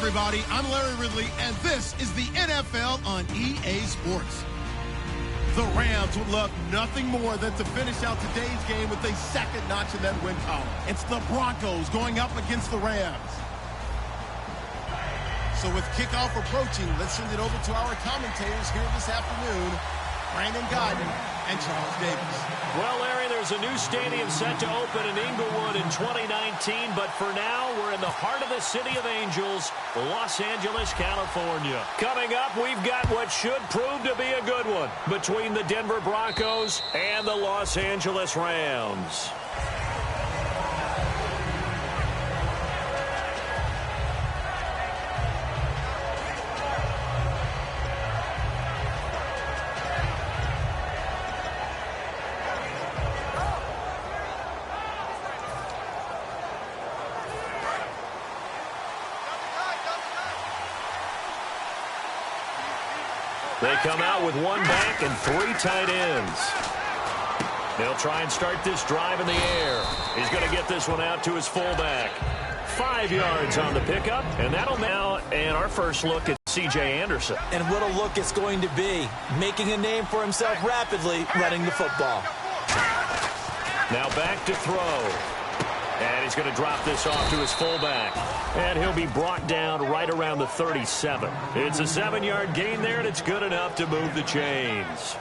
everybody. I'm Larry Ridley, and this is the NFL on EA Sports. The Rams would love nothing more than to finish out today's game with a second notch in that win column. It's the Broncos going up against the Rams. So with kickoff approaching, let's send it over to our commentators here this afternoon, Brandon Godden and Charles Davis. Well, Larry, there's a new stadium set to open in Inglewood in 2019, but for now, we're in the heart of the City of Angels, Los Angeles, California. Coming up, we've got what should prove to be a good one between the Denver Broncos and the Los Angeles Rams. They come out with one back and three tight ends. They'll try and start this drive in the air. He's going to get this one out to his fullback. 5 yards on the pickup, and that'll now, and our first look at C.J. Anderson. And what a look it's going to be, making a name for himself rapidly running the football. Now back to throw. And he's going to drop this off to his fullback. And he'll be brought down right around the 37. It's a 7-yard gain there, and it's good enough to move the chains.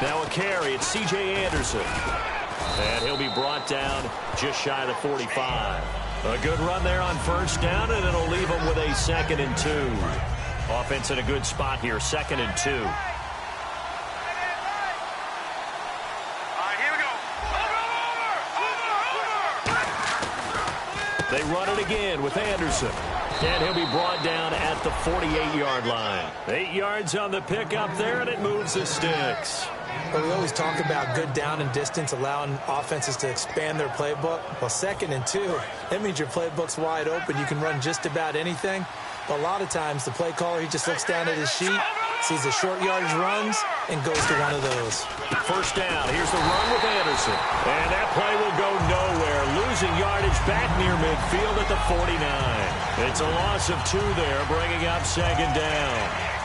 Now a carry, it's C.J. Anderson. And he'll be brought down just shy of the 45. A good run there on first down, and it'll leave them with a 2nd and 2. Offense in a good spot here, 2nd and 2. All right, here we go. Over. They run it again with Anderson. And he'll be brought down at the 48-yard line. 8 yards on the pickup there, and it moves the sticks. Well, we always talk about good down and distance, allowing offenses to expand their playbook. Well, 2nd and 2, that means your playbook's wide open. You can run just about anything. But a lot of times, the play caller, he just looks down at his sheet, sees the short yardage runs, and goes to one of those. First down. Here's the run with Anderson. And that play will go nowhere. Losing yardage back near midfield at the 49. It's a loss of 2 there, bringing up 2nd down.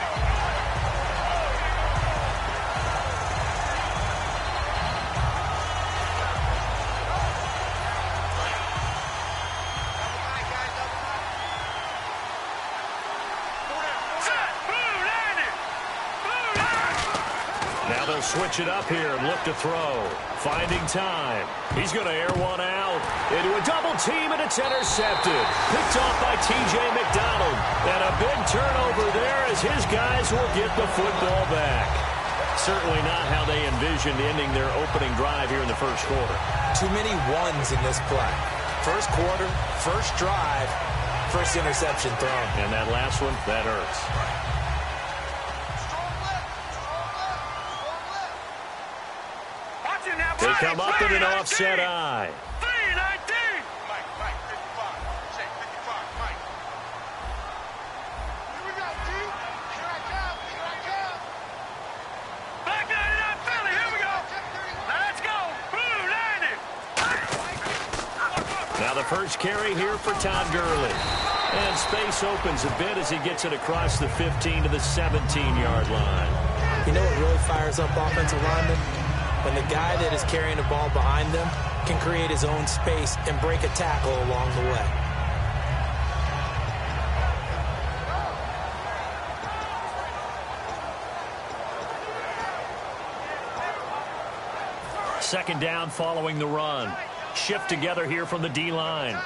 Now they'll switch it up here and look to throw. Finding time. He's going to air one out into a double team, and it's intercepted. Picked off by T.J. McDonald. And a big turnover there as his guys will get the football back. Certainly not how they envisioned ending their opening drive here in the first quarter. Too many ones in this play. First quarter, first drive, first interception thrown. And that last one, that hurts. They come up in an offset eye. 3-19. Mike, 55. Check 55, Mike. Here we go, T. Here I come. Back 99 Philly, here we go. Let's go. Blue 90. Now the first carry here for Todd Gurley. And space opens a bit as he gets it across the 15 to the 17-yard line. You know what really fires up offensive linemen? When the guy that is carrying the ball behind them can create his own space and break a tackle along the way. Second down following the run. Shift together here from the D-line.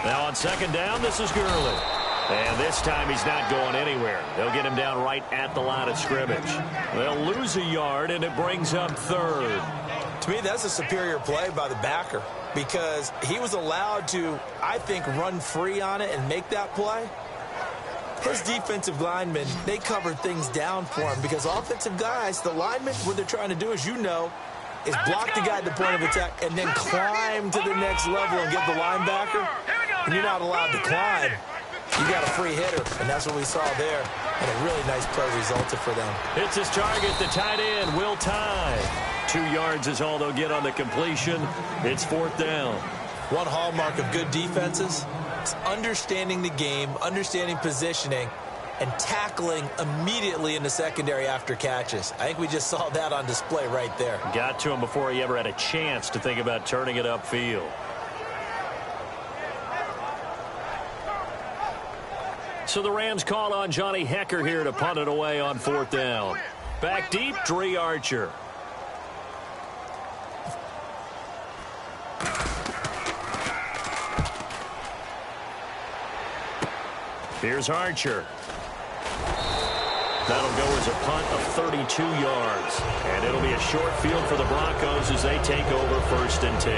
Now on second down, this is Gurley. And this time he's not going anywhere. They'll get him down right at the line of scrimmage. They'll lose a yard, and it brings up 3rd. To me, that's a superior play by the backer because he was allowed to, I think, run free on it and make that play. His defensive linemen, they covered things down for him because offensive guys, the linemen, what they're trying to do, as you know, is block the guy at the point of attack and then climb to the next level and get the linebacker. And you're not allowed to climb. You got a free hitter, and that's what we saw there. And a really nice play resulted for them. It's his target, the tight end, Will Tye. 2 yards is all they'll get on the completion. It's 4th down. One hallmark of good defenses is understanding the game, understanding positioning, and tackling immediately in the secondary after catches. I think we just saw that on display right there. Got to him before he ever had a chance to think about turning it upfield. So the Rams call on Johnny Hecker here to punt it away on 4th down. Back deep, Dre Archer. Here's Archer. That'll go as a punt of 32 yards. And it'll be a short field for the Broncos as they take over 1st and 10.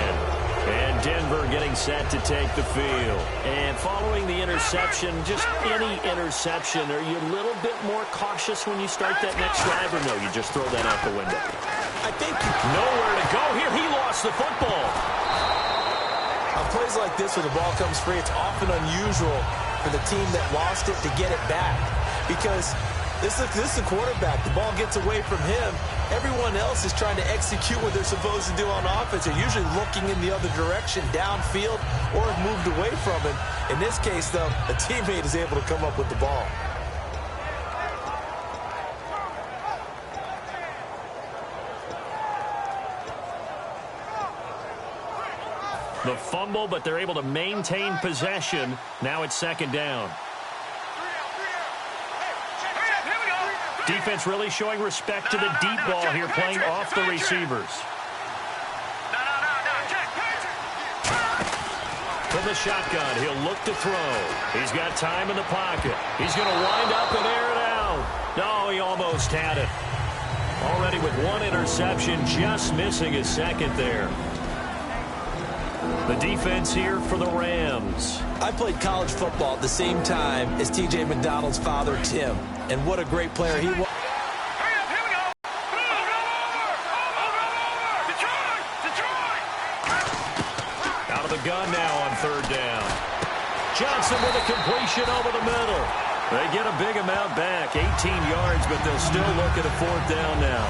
And Denver getting set to take the field. And following the interception, just any interception, are you a little bit more cautious when you start that next drive, or no, you just throw that out the window? I think nowhere to go here. He lost the football. On plays like this where the ball comes free, it's often unusual for the team that lost it to get it back. Because this is the quarterback. The ball gets away from him. Everyone else is trying to execute what they're supposed to do on offense. They're usually looking in the other direction, downfield, or have moved away from him. In this case, though, a teammate is able to come up with the ball. The fumble, but they're able to maintain possession. Now it's 2nd down. Defense really showing respect to the deep ball here, playing off the receivers. From the shotgun, he'll look to throw. He's got time in the pocket. He's going to wind up and air it out. No, he almost had it. Already with 1 interception, just missing his 2nd there. The defense here for the Rams. I played college football at the same time as T.J. McDonald's father, Tim. And what a great player he was. Out of the gun now on 3rd down. Johnson with a completion over the middle. They get a big amount back, 18 yards, but they'll still look at a 4th down now.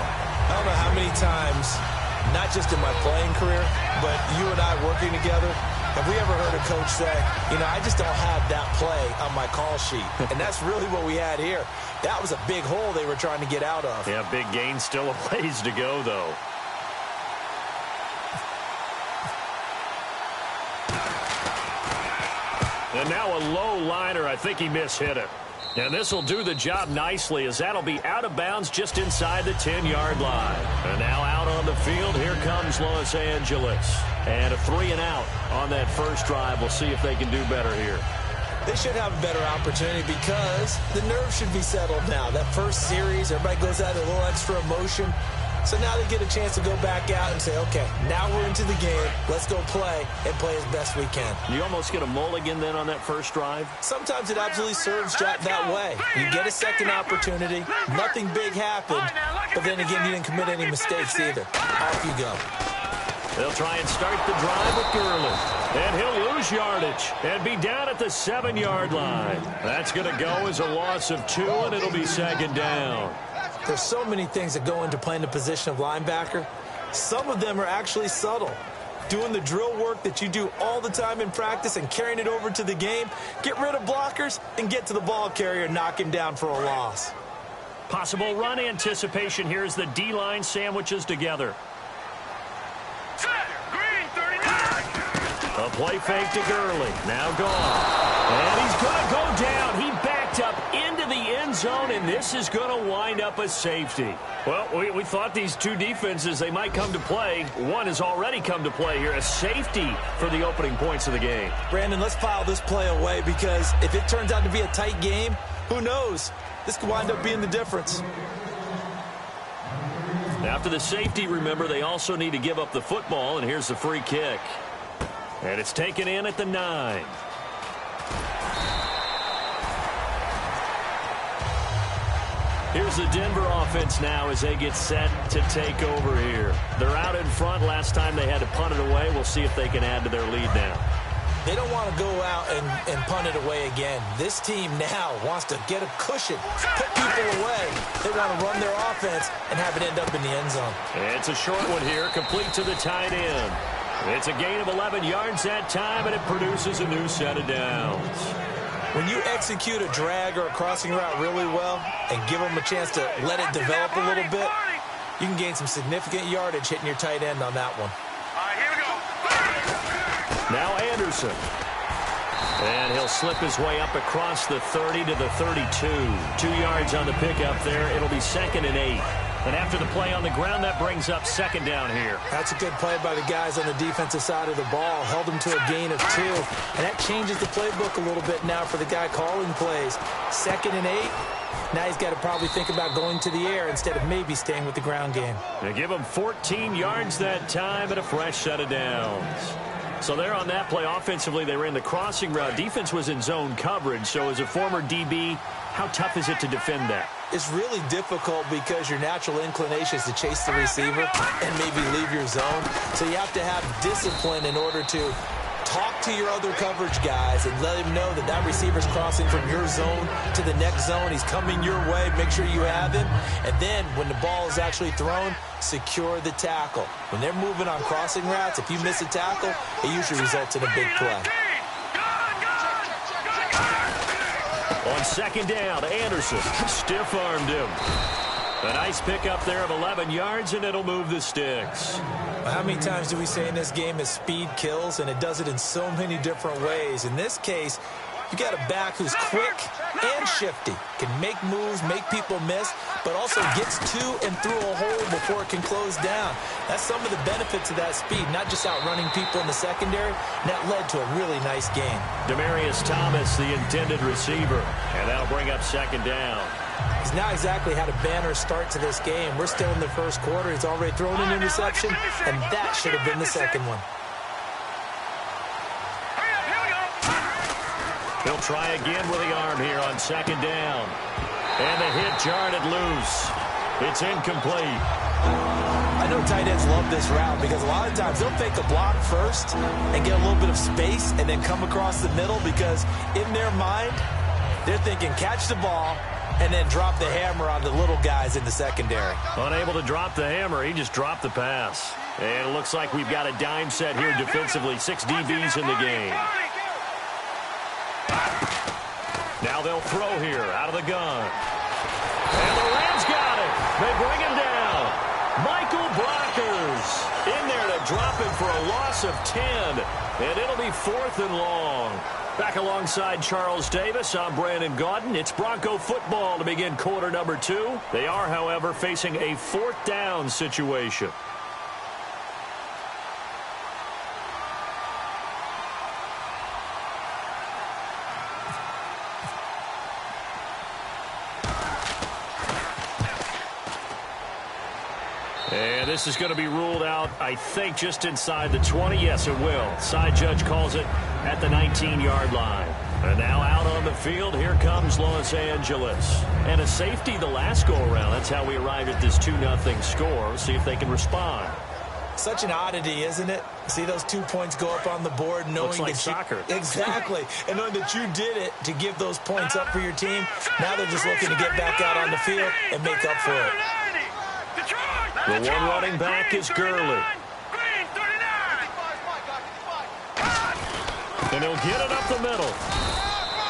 I don't know how many times, not just in my playing career, but you and I working together, have we ever heard a coach say, you know, I just don't have that play on my call sheet. And that's really what we had here. That was a big hole they were trying to get out of. Yeah, big gain, still a ways to go, though. And now a low liner. I think he mishit it. And this will do the job nicely, as that'll be out of bounds just inside the 10-yard line. And now out on the field, here comes Los Angeles. And a 3-and-out on that first drive. We'll see if they can do better here. They should have a better opportunity because the nerves should be settled now. That first series, everybody goes out a little extra emotion. So now they get a chance to go back out and say, okay, now we're into the game. Let's go play and play as best we can. You almost get a mulligan then on that first drive? Sometimes it absolutely serves that way. You get a second opportunity. Nothing big happened. But then again, you didn't commit any mistakes either. Off you go. They'll try and start the drive with Gurley. And he'll lose yardage and be down at the 7-yard line. That's going to go as a loss of 2, and it'll be 2nd down. There's so many things that go into playing the position of linebacker. Some of them are actually subtle. Doing the drill work that you do all the time in practice and carrying it over to the game. Get rid of blockers and get to the ball carrier and knock him down for a loss. Possible run anticipation here as the D-line sandwiches together. A play fake to Gurley. Now gone. And he's going to go down. He backed up into the end zone, and this is going to wind up a safety. Well, we thought these two defenses, they might come to play. One has already come to play here, a safety for the opening points of the game. Brandon, let's file this play away because if it turns out to be a tight game, who knows? This could wind up being the difference. After the safety, remember, they also need to give up the football, and here's the free kick. And it's taken in at the 9. Here's the Denver offense now as they get set to take over here. They're out in front. Last time they had to punt it away. We'll see if they can add to their lead now. They don't want to go out and punt it away again. This team now wants to get a cushion, put people away. They want to run their offense and have it end up in the end zone. It's a short one here, complete to the tight end. It's a gain of 11 yards that time, and it produces a new set of downs. When you execute a drag or a crossing route really well and give them a chance to let it develop a little bit, you can gain some significant yardage hitting your tight end on that one. All right, here we go. Now Anderson. And he'll slip his way up across the 30 to the 32. 2 yards on the pickup there. It'll be 2nd and 8. And after the play on the ground, that brings up 2nd down here. That's a good play by the guys on the defensive side of the ball. Held them to a gain of 2. And that changes the playbook a little bit now for the guy calling plays. 2nd and 8. Now he's got to probably think about going to the air instead of maybe staying with the ground game. They give him 14 yards that time and a fresh set of downs. So there on that play, offensively, they ran the crossing route. Defense was in zone coverage. So as a former DB, how tough is it to defend that? It's really difficult because your natural inclination is to chase the receiver and maybe leave your zone. So you have to have discipline in order to talk to your other coverage guys and let him know that that receiver's crossing from your zone to the next zone. He's coming your way. Make sure you have him. And then when the ball is actually thrown, secure the tackle. When they're moving on crossing routes, if you miss a tackle, it usually results in a big play. On 2nd down, Anderson stiff-armed him. A nice pickup there of 11 yards, and it'll move the sticks. How many times do we say in this game that speed kills, and it does it in so many different ways? In this case, you got a back who's quick and shifty, can make moves, make people miss, but also gets to and through a hole before it can close down. That's some of the benefits of that speed, not just outrunning people in the secondary, and that led to a really nice game. Demaryius Thomas, the intended receiver, and that'll bring up 2nd down. He's not exactly had a banner start to this game. We're still in the first quarter. He's already thrown an interception, and that should have been the second one. He'll try again with the arm here on 2nd down. And the hit jarred it loose. It's incomplete. I know tight ends love this route because a lot of times they'll fake a block first and get a little bit of space and then come across the middle because in their mind, they're thinking catch the ball and then drop the hammer on the little guys in the secondary. Unable to drop the hammer, he just dropped the pass. And it looks like we've got a dime set here defensively. 6 DBs in the game. Now they'll throw here out of the gun. And the Rams got it. They bring him down. Michael Brockers in there to drop him for a loss of 10. And it'll be 4th and long. Back alongside Charles Davis, I'm Brandon Gaudin. It's Bronco football to begin quarter number 2. They are, however, facing a 4th down situation. And this is going to be ruled out, I think, just inside the 20. Yes, it will. Side judge calls it at the 19-yard line. And now out on the field, here comes Los Angeles. And a safety the last go-around. That's how we arrived at this 2-0 score. See if they can respond. Such an oddity, isn't it? See those 2 points go up on the board knowing looks like that soccer. Exactly. And knowing that you did it to give those points up for your team. Now they're just looking to get back out on the field and make up for it. The one running back is Gurley. And he'll get it up the middle.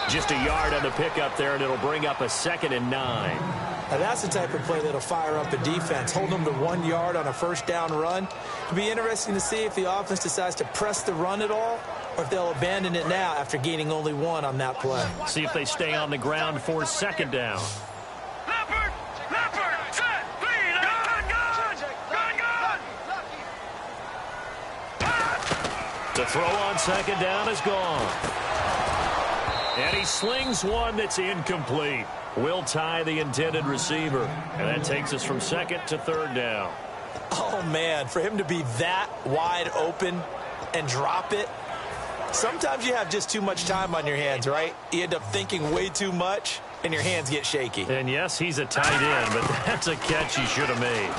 Just a yard on the pickup there, and it'll bring up a 2nd and 9. Now that's the type of play that'll fire up a defense. Hold them to 1 yard on a first down run. It'll be interesting to see if the offense decides to press the run at all or if they'll abandon it now after gaining only 1 on that play. See if they stay on the ground for 2nd down. The throw on 2nd down is gone. And he slings one that's incomplete. Will tie the intended receiver. And that takes us from 2nd to 3rd down. Oh, man, for him to be that wide open and drop it. Sometimes you have just too much time on your hands, right? You end up thinking way too much. and your hands get shaky. And yes, he's a tight end, but that's a catch he should have made.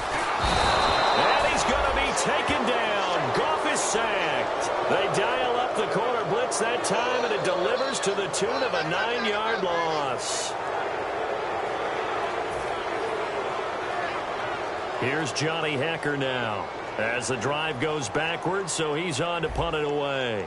And he's going to be taken down. Goff is sacked. They dial up the corner blitz that time, and it delivers to the tune of a 9-yard loss. Here's Johnny Hecker now as the drive goes backwards, so he's on to punt it away.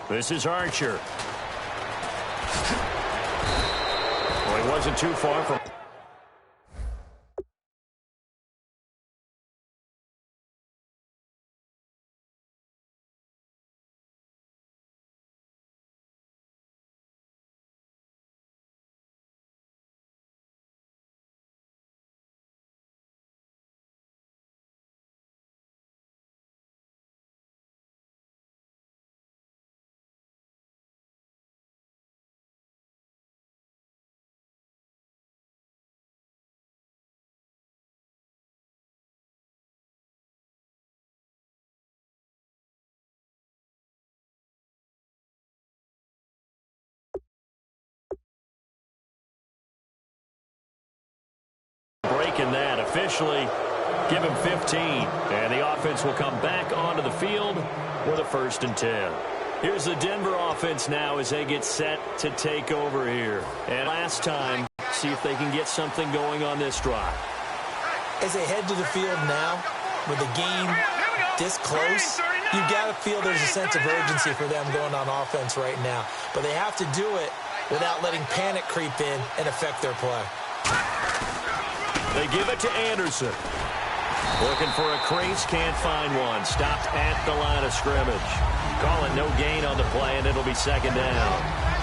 This is Archer. Well, he wasn't too far from... breaking that. Officially, give him 15. And the offense will come back onto the field with a 1st and 10. Here's the Denver offense now as they get set to take over here. And last time, see if they can get something going on this drive. As they head to the field now, with the game this close, you've got to feel there's a sense of urgency for them going on offense right now. But they have to do it without letting panic creep in and affect their play. They give it to Anderson. Looking for a crease, can't find one. Stopped at the line of scrimmage. Call it no gain on the play, and it'll be 2nd down.